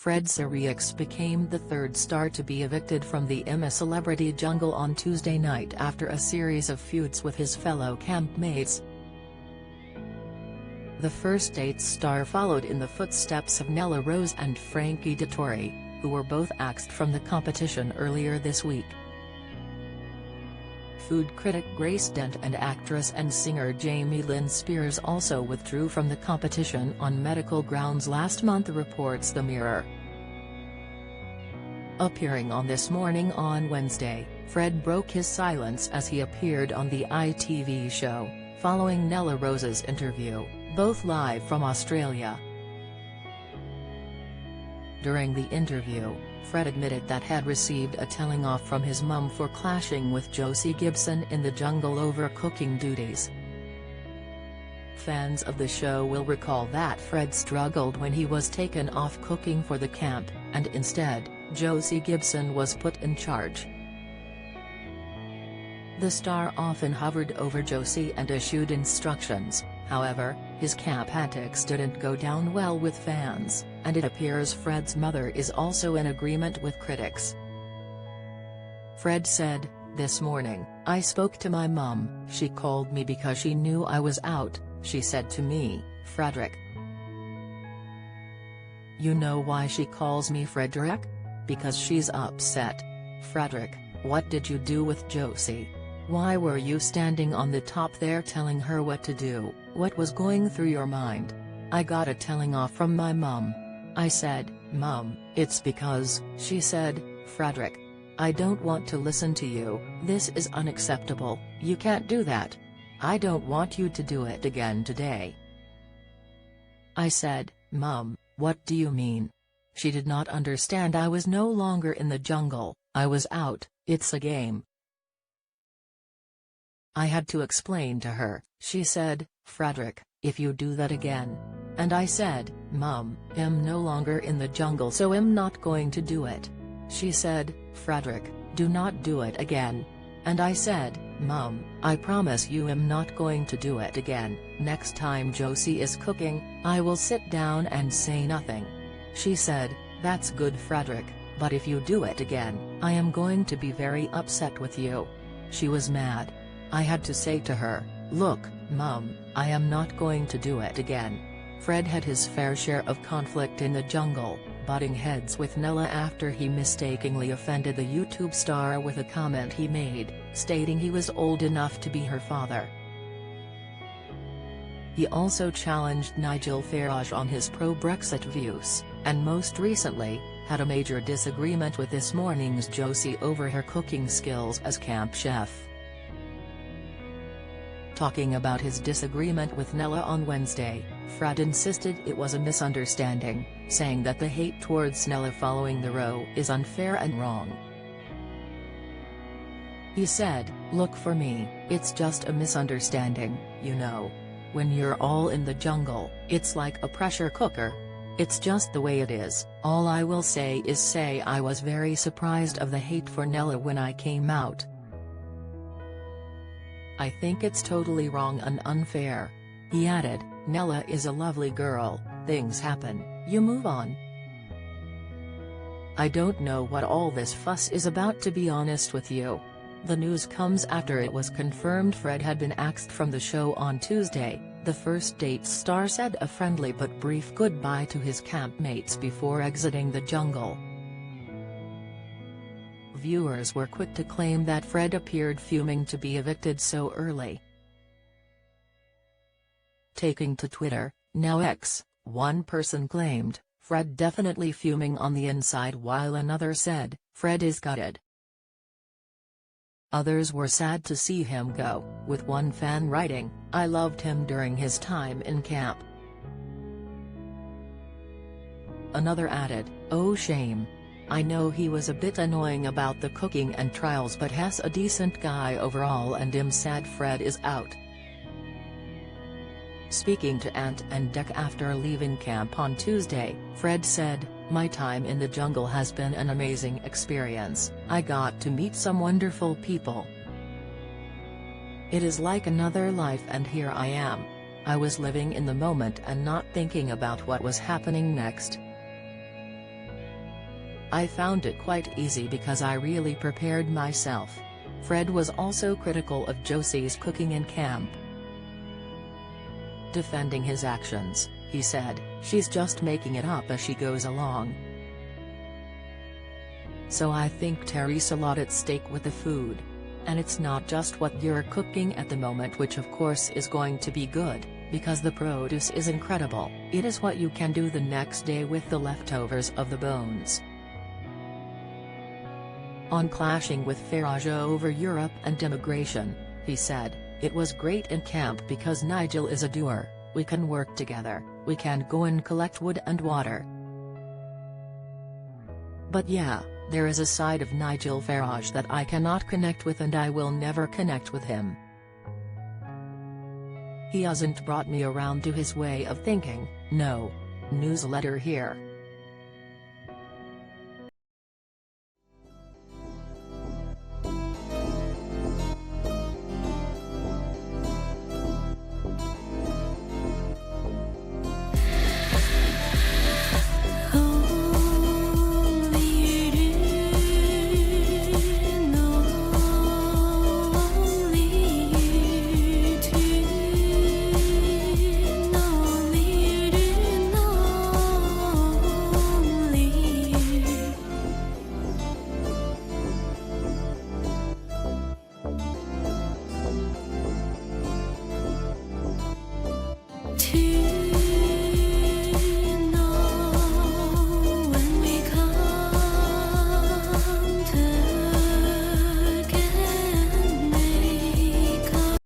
Fred Sirieix became the third star to be evicted from the I'm A Celebrity jungle on Tuesday night after a series of feuds with his fellow campmates. The First Dates star followed in the footsteps of Nella Rose and Frankie Dettori, who were both axed from the competition earlier this week. Food critic Grace Dent and actress and singer Jamie Lynn Spears also withdrew from the competition on medical grounds last month, reports The Mirror. Appearing on This Morning on Wednesday, Fred broke his silence as he appeared on the ITV show, following Nella Rose's interview, both live from Australia. During the interview, Fred admitted that had received a telling-off from his mum for clashing with Josie Gibson in the jungle over cooking duties. Fans of the show will recall that Fred struggled when he was taken off cooking for the camp, and instead, Josie Gibson was put in charge. The star often hovered over Josie and issued instructions. However, his camp antics didn't go down well with fans, and it appears Fred's mother is also in agreement with critics. Fred said, "This morning, I spoke to my mum. She called me because she knew I was out. She said to me, 'Frederick.' You know why she calls me Frederick? Because she's upset. Frederick, what did you do with Josie? Why were you standing on the top there telling her what to do? What was going through your mind?" I got a telling off from my mum. I said, "Mum, it's because," she said, "Frederick, I don't want to listen to you. This is unacceptable. You can't do that. I don't want you to do it again today." I said, "Mum, what do you mean?" She did not understand. I was no longer in the jungle, I was out, it's a game. I had to explain to her. She said, "Frederick, if you do that again." And I said, "Mum, I'm no longer in the jungle, so I'm not going to do it." She said, "Frederick, do not do it again." And I said, "Mum, I promise you I'm not going to do it again. Next time Josie is cooking, I will sit down and say nothing." She said, "That's good, Frederick, but if you do it again, I am going to be very upset with you." She was mad. I had to say to her, "Look, Mum, I am not going to do it again." Fred had his fair share of conflict in the jungle, butting heads with Nella after he mistakenly offended the YouTube star with a comment he made, stating he was old enough to be her father. He also challenged Nigel Farage on his pro-Brexit views, and most recently, had a major disagreement with This Morning's Josie over her cooking skills as camp chef. Talking about his disagreement with Nella on Wednesday, Fred insisted it was a misunderstanding, saying that the hate towards Nella following the row is unfair and wrong. He said, "Look, for me, it's just a misunderstanding, you know. When you're all in the jungle, it's like a pressure cooker. It's just the way it is. All I will say is I was very surprised of the hate for Nella when I came out. I think it's totally wrong and unfair." He added, "Nella is a lovely girl, things happen, you move on." I don't know what all this fuss is about, to be honest with you. The news comes after it was confirmed Fred had been axed from the show on Tuesday. The First Dates star said a friendly but brief goodbye to his campmates before exiting the jungle. Viewers were quick to claim that Fred appeared fuming to be evicted so early. Taking to Twitter, now X, one person claimed, "Fred definitely fuming on the inside," while another said, "Fred is gutted." Others were sad to see him go, with one fan writing, "I loved him during his time in camp." Another added, "Oh shame. I know he was a bit annoying about the cooking and trials, but he's a decent guy overall and I'm sad Fred is out." Speaking to Ant and Dec after leaving camp on Tuesday, Fred said, "My time in the jungle has been an amazing experience. I got to meet some wonderful people. It is like another life, and here I am. I was living in the moment and not thinking about what was happening next." I found it quite easy because I really prepared myself. Fred was also critical of Josie's cooking in camp. Defending his actions, he said, "She's just making it up as she goes along." So I think Terry's a lot at stake with the food. And it's not just what you're cooking at the moment, which of course is going to be good, because the produce is incredible. It is what you can do the next day with the leftovers of the bones. On clashing with Sirieix over Europe and immigration, he said, "It was great in camp because Nigel is a doer, we can work together, we can go and collect wood and water. But yeah, there is a side of Nigel Farage that I cannot connect with and I will never connect with him. He hasn't brought me around to his way of thinking." No. Newsletter here.